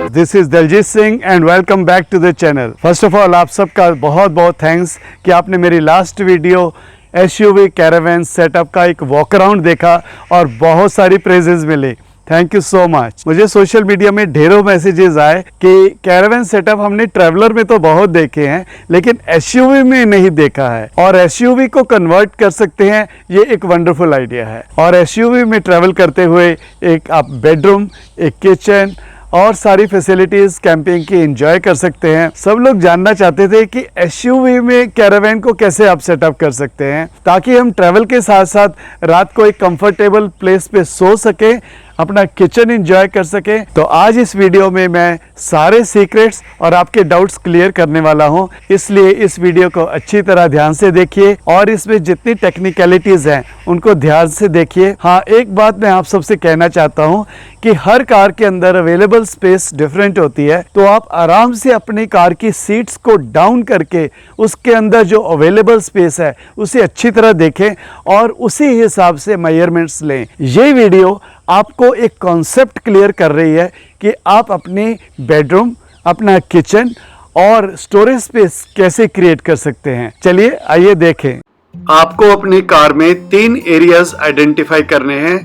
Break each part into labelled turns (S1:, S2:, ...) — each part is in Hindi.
S1: This is Daljeet Singh and welcome back to the channel. First of all आप सबका बहुत बहुत थैंक्स कि आपने मेरी last video SUV caravan setup का एक वॉक अराउंड देखा और बहुत सारी प्रेजेस मिली। Thank you so much. मुझे सोशल मीडिया में ढेरों मैसेजेस आए कि कैरावैन सेटअप हमने ट्रैवलर में तो बहुत देखे हैं लेकिन एसयूवी में नहीं देखा है और एसयूवी को कन्वर्ट कर सकते हैं, ये एक वंडरफुल आइडिया है। और एसयूवी में ट्रैवल करते हुए एक आप बेडरूम, एक किचन और सारी फैसिलिटीज कैंपिंग की एंजॉय कर सकते हैं। सब लोग जानना चाहते थे कि एसयूवी में कैरावैन को कैसे आप सेटअप कर सकते हैं ताकि हम ट्रैवल के साथ साथ रात को एक कंफर्टेबल प्लेस पे सो सके, अपना किचन एंजॉय कर सके। तो आज इस वीडियो में मैं सारे सीक्रेट्स और आपके डाउट्स क्लियर करने वाला हूं, इसलिए इस वीडियो को अच्छी तरह ध्यान से देखिए और इसमें जितनी टेक्निकलिटीज हैं उनको ध्यान से देखिए। हाँ, एक बात मैं आप सबसे कहना चाहता हूं कि हर कार के अंदर अवेलेबल स्पेस डिफरेंट होती है, तो आप आराम से अपनी कार की सीट्स को डाउन करके उसके अंदर जो अवेलेबल स्पेस है उसे अच्छी तरह देखें और उसी हिसाब से मेजरमेंट्स लें। ये वीडियो आपको एक कॉन्सेप्ट क्लियर कर रही है कि आप अपनी बेडरूम, अपना किचन और स्टोरेज स्पेस कैसे क्रिएट कर सकते हैं। चलिए आइए देखें। आपको अपनी कार में 3 एरियाज आइडेंटिफाई करने हैं।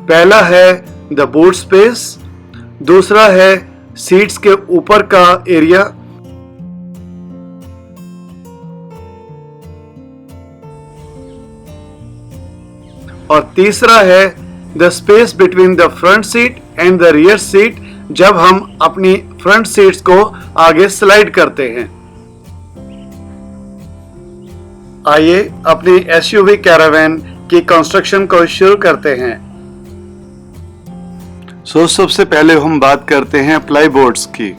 S1: पहला है द बूट स्पेस, दूसरा है सीट्स के ऊपर का एरिया, और तीसरा है the space between the front seat and the rear seat जब हम अपनी फ्रंट सीट्स को आगे स्लाइड करते हैं। आइए अपनी एसयूवी कैरावैन की कंस्ट्रक्शन को शुरू करते हैं। सबसे पहले हम बात करते हैं प्लाई बोर्ड्स की।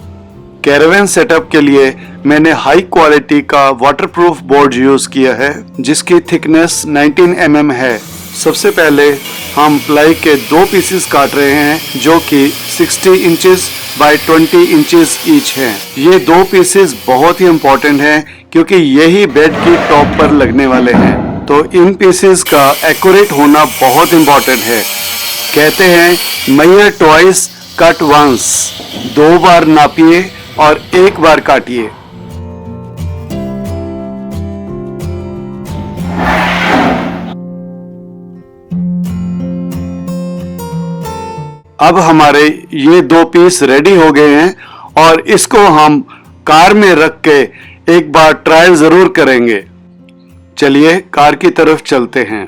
S1: कैरावैन सेटअप के लिए मैंने हाई क्वालिटी का वाटरप्रूफ बोर्ड यूज किया है जिसकी थिकनेस 19 mm है। सबसे पहले हम प्लाई के 2 पीसेस काट रहे हैं जो कि 60 इंचेस बाय 20 इंचेस ईच हैं। ये 2 पीसेस बहुत ही इम्पोर्टेंट हैं क्योंकि यही बेड की टॉप पर लगने वाले हैं, तो इन पीसेस का एक्यूरेट होना बहुत इम्पोर्टेंट है। कहते हैं मेजर ट्वाइस कट वंस, 2 बार नापिए और 1 बार काटिए। अब हमारे ये 2 पीस रेडी हो गए हैं और इसको हम कार में रख के एक बार ट्रायल जरूर करेंगे। चलिए कार की तरफ चलते हैं।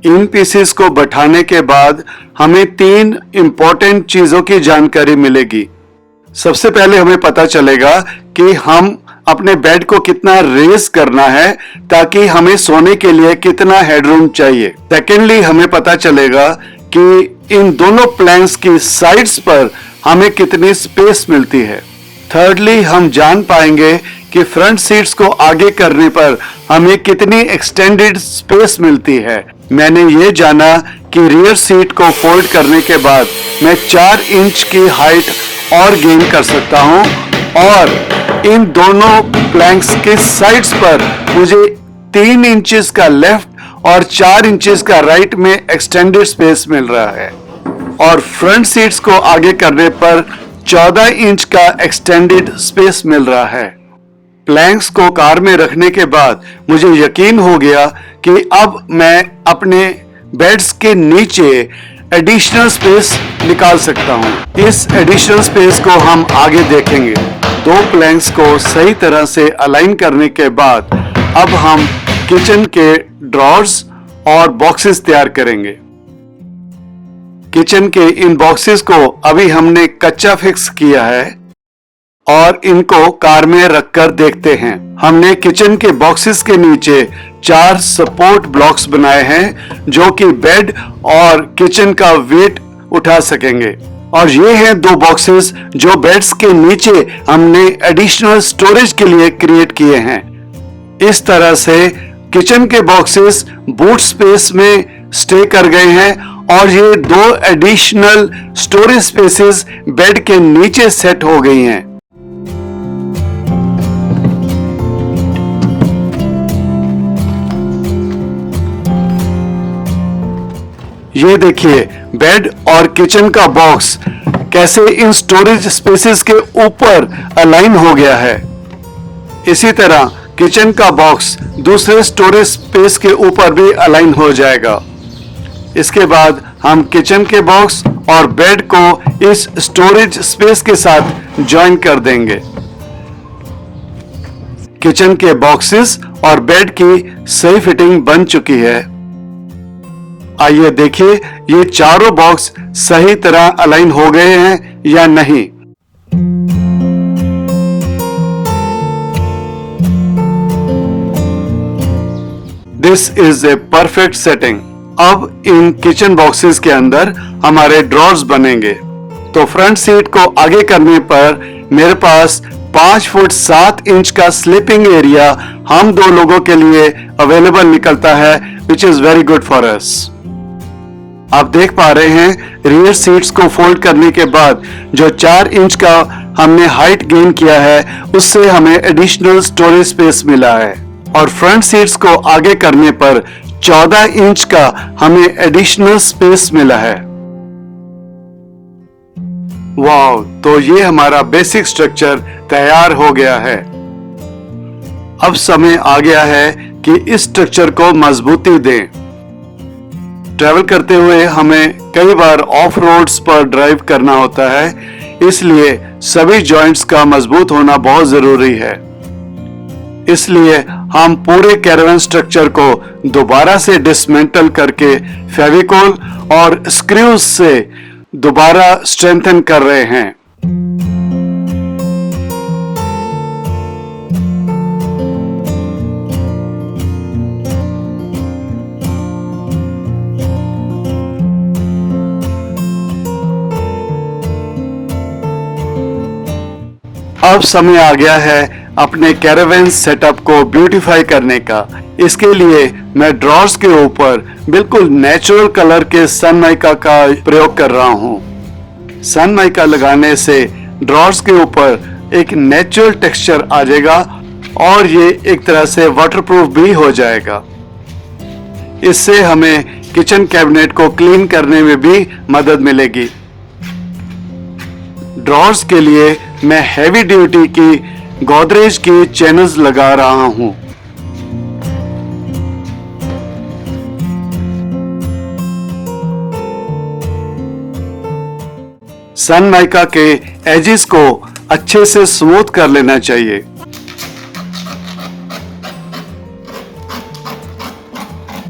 S1: इन पीसेस को बैठाने के बाद हमें 3 इंपॉर्टेंट चीजों की जानकारी मिलेगी। सबसे पहले हमें पता चलेगा कि हम अपने बेड को कितना रेज करना है ताकि हमें सोने के लिए कितना हेडरूम चाहिए। सेकेंडली हमें पता चलेगा कि इन दोनों प्लैंक्स की साइड्स पर हमें कितनी स्पेस मिलती है। थर्डली हम जान पाएंगे कि फ्रंट सीट्स को आगे करने पर हमें कितनी एक्सटेंडेड स्पेस मिलती है। मैंने ये जाना कि रियर सीट को फोल्ड करने के बाद मैं 4 इंच की हाइट और गेन कर सकता हूँ और इन दोनों प्लैंक्स के साइड्स पर मुझे 3 इंचेस का लेफ्ट और 4 इंचेस का राइट में एक्सटेंडेड स्पेस मिल रहा है और फ्रंट सीट्स को आगे करने पर 14 इंच का एक्सटेंडेड स्पेस मिल रहा है। प्लैंक्स को कार में रखने के बाद मुझे यकीन हो गया कि अब मैं अपने बेड्स के नीचे एडिशनल स्पेस निकाल सकता हूं। इस एडिशनल स्पेस को हम आगे देखेंगे। 2 प्लैंक्स को सही तरह से अलाइन करने के बाद अब हम किचन के ड्रॉर्स और बॉक्सेस तैयार करेंगे। किचन के इन बॉक्सेस को अभी हमने कच्चा फिक्स किया है और इनको कार में रखकर देखते हैं। हमने किचन के बॉक्सेस के नीचे 4 सपोर्ट ब्लॉक्स बनाए हैं जो कि बेड और किचन का वेट उठा सकेंगे और ये हैं 2 बॉक्सेस जो बेड्स के नीचे हमने एडिशनल स्टोरेज के लिए क्रिएट किए हैं। इस तरह से किचन के बॉक्सेस बूट स्पेस में स्टे कर गए हैं और ये 2 एडिशनल स्टोरेज स्पेसेस बेड के नीचे सेट हो गई हैं। ये देखिए बेड और किचन का बॉक्स कैसे इन स्टोरेज स्पेसेस के ऊपर अलाइन हो गया है। इसी तरह किचन का बॉक्स दूसरे स्टोरेज स्पेस के ऊपर भी अलाइन हो जाएगा। इसके बाद हम किचन के बॉक्स और बेड को इस स्टोरेज स्पेस के साथ जॉइन कर देंगे। किचन के बॉक्सेस और बेड की सही फिटिंग बन चुकी है। आइए देखिए ये चारों बॉक्स सही तरह अलाइन हो गए हैं या नहीं। This is a perfect setting. अब इन किचन बॉक्सेस के अंदर हमारे ड्रॉर्स बनेंगे। तो फ्रंट सीट को आगे करने पर मेरे पास 5 फुट 7 इंच का स्लीपिंग एरिया हम 2 लोगों के लिए अवेलेबल निकलता है, which is very good for us. आप देख पा रहे हैं रियर सीट्स को फोल्ड करने के बाद जो 4 इंच का हमने हाइट गेन किया है उससे हमें एडिशनल स्टोरेज स्पेस मिला है। और फ्रंट सीट्स को आगे करने पर 14 इंच का हमें एडिशनल स्पेस मिला है। वाव, तो ये हमारा बेसिक स्ट्रक्चर तैयार हो गया है। अब समय आ गया है कि इस स्ट्रक्चर को मजबूती दें। ट्रैवल करते हुए हमें कई बार ऑफ रोड्स पर ड्राइव करना होता है, इसलिए सभी जॉइंट्स का मजबूत होना बहुत जरूरी है। इसलिए हम पूरे कैरावन स्ट्रक्चर को दोबारा से डिसमेंटल करके फेविकोल और स्क्रूज से दोबारा स्ट्रेंथन कर रहे हैं। अब समय आ गया है अपने कैरावन सेटअप को ब्यूटीफाई करने का। इसके लिए मैं ड्रॉर्स के ऊपर बिल्कुल नेचुरल कलर के सनमाइका का प्रयोग कर रहा हूँ। सनमाइका लगाने से ड्रॉर्स के ऊपर एक नेचुरल टेक्सचर आ जाएगा और ये एक तरह से वाटरप्रूफ भी हो जाएगा। इससे हमें किचन कैबिनेट को क्लीन करने में भी मदद मिलेगी। ड्रॉर्स के लिए मैं हैवी ड्यूटी की गोदरेज की चैनल्स लगा रहा हूं। सनमाइका के एजेस को अच्छे से स्मूथ कर लेना चाहिए।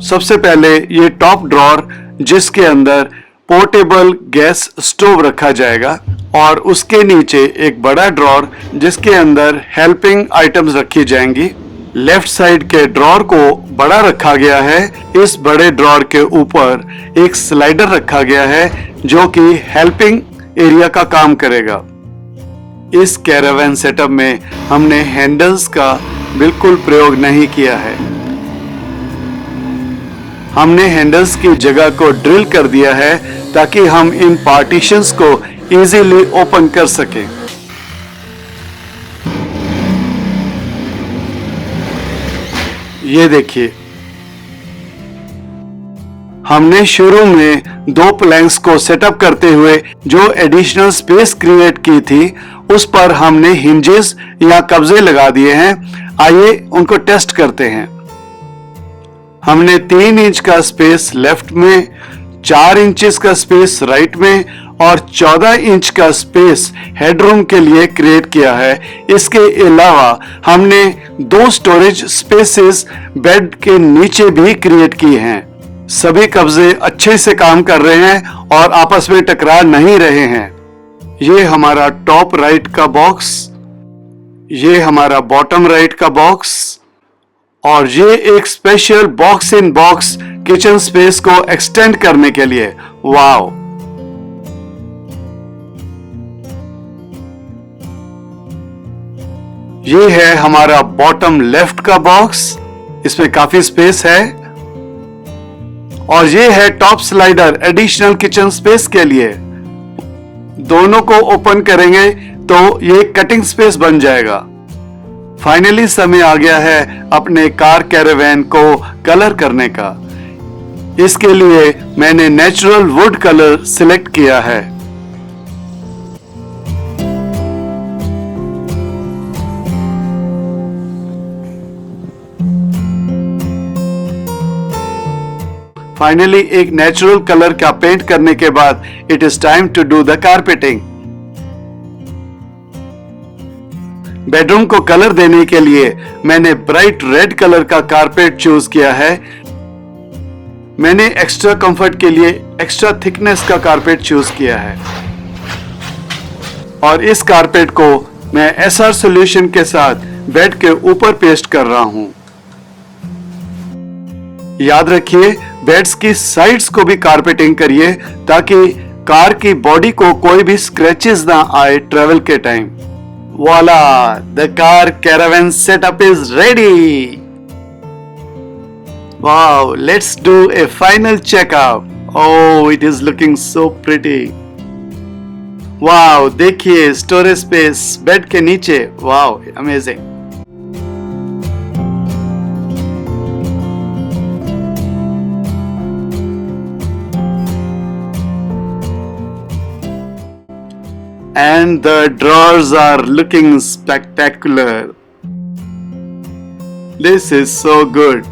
S1: सबसे पहले ये टॉप ड्रॉर जिसके अंदर पोर्टेबल गैस स्टोव रखा जाएगा और उसके नीचे एक बड़ा ड्रॉर जिसके अंदर हेल्पिंग आइटम्स रखी जाएंगी। लेफ्ट साइड के ड्रॉर को बड़ा रखा गया है। इस बड़े ड्रॉर के ऊपर एक स्लाइडर रखा गया है जो कि हेल्पिंग एरिया का काम करेगा। इस कैरावन सेटअप में हमने हैंडल्स का बिल्कुल प्रयोग नहीं किया है। हमने हैंडल्स की जगह को ड्रिल कर दिया है ताकि हम इन पार्टीशंस को इजीली ओपन कर सकें। ये देखिए, हमने शुरू में 2 प्लैंक्स को सेटअप करते हुए जो एडिशनल स्पेस क्रिएट की थी उस पर हमने हिंजेस या कब्जे लगा दिए हैं। आइए उनको टेस्ट करते हैं। हमने 3 इंच का स्पेस लेफ्ट में, 4 इंचेस का स्पेस राइट में और 14 इंच का स्पेस हेडरूम के लिए क्रिएट किया है। इसके अलावा हमने 2 स्टोरेज स्पेसेस बेड के नीचे भी क्रिएट किए हैं। सभी कब्जे अच्छे से काम कर रहे हैं और आपस में टकरा नहीं रहे हैं। ये हमारा टॉप राइट का बॉक्स, ये हमारा बॉटम राइट का बॉक्स और ये एक special box in box kitchen space को एक्सटेंड करने के लिए। वाओ, ये है हमारा बॉटम लेफ्ट का बॉक्स, इसमें काफी स्पेस है। और ये है top slider additional kitchen space के लिए। दोनों को ओपन करेंगे तो ये कटिंग स्पेस बन जाएगा। फाइनली समय आ गया है अपने कार कैरावन को कलर करने का। इसके लिए मैंने नेचुरल वुड कलर सिलेक्ट किया है। फाइनली एक नेचुरल कलर का पेंट करने के बाद it is time to do the carpeting. Bedroom को कलर देने के लिए मैंने ब्राइट रेड कलर का कारपेट चूज किया है। मैंने एक्स्ट्रा कंफर्ट के लिए एक्स्ट्रा थिकनेस का कारपेट चूज किया है और इस कारपेट को मैं SR सॉल्यूशन के साथ बेड के ऊपर पेस्ट कर रहा हूं। याद रखिए बेड्स की साइड्स को भी कारपेटिंग करिए ताकि कार की बॉडी को कोई भी स्क्रैचेस ना आए ट्रेवल के time. Voila, the car caravan setup is ready. Wow, let's do a final checkup. Oh, it is looking so pretty. Wow, देखिए स्टोरेज स्पेस बेड के नीचे। Wow, amazing. And the drawers are looking spectacular. This is so good.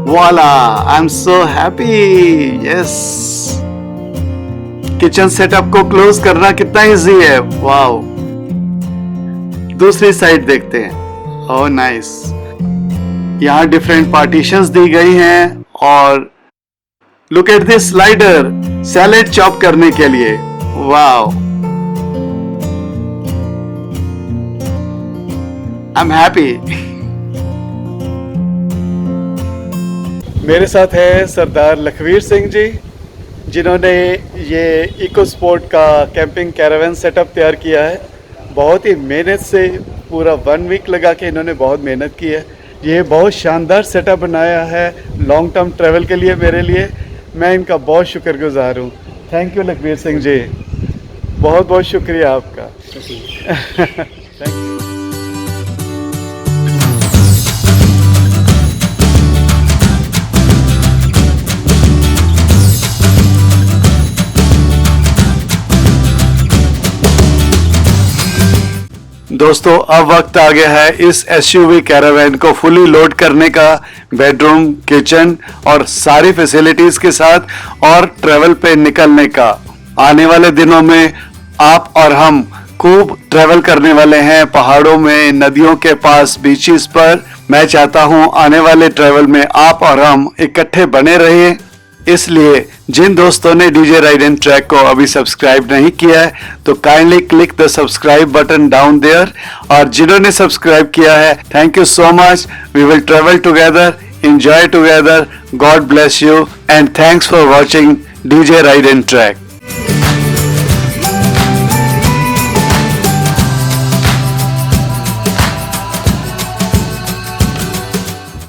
S1: Voila! I'm so happy. Yes. Kitchen setup को क्लोज करना कितना इजी है। वाओ, दूसरी साइड देखते हैं। Oh nice. यहाँ डिफरेंट पार्टीशंस दी गई हैं और look at this slider salad chop करने के लिए। Wow, I am happy. मेरे साथ है सरदार लखवीर सिंह जी, जिन्होंने ये इको स्पोर्ट का कैंपिंग कैरावन सेटअप तैयार किया है। बहुत ही मेहनत से पूरा 1 वीक लगा के इन्होंने बहुत मेहनत की है। ये बहुत शानदार सेटअप बनाया है लॉन्ग टर्म ट्रैवल के लिए मेरे लिए। मैं इनका बहुत शुक्रगुजार हूँ। थैंक यू लखवीर सिंह जी, बहुत बहुत शुक्रिया आपका। Thank you. दोस्तों, अब वक्त आ गया है इस SUV कैरावैन को फुली लोड करने का, बेडरूम, किचन और सारी फैसिलिटीज के साथ और ट्रैवल पे निकलने का। आने वाले दिनों में आप और हम खूब ट्रैवल करने वाले हैं पहाड़ों में, नदियों के पास, बीचेस पर। मैं चाहता हूं आने वाले ट्रैवल में आप और हम इकट्ठे बने रहें। इसलिए जिन दोस्तों ने डीजे राइड एंड ट्रैक को अभी सब्सक्राइब नहीं किया है तो kindly click the subscribe button down there, और जिन्होंने सब्सक्राइब किया है thank you so much. We will travel together, enjoy together. God bless you and thanks for watching DJ ride and track.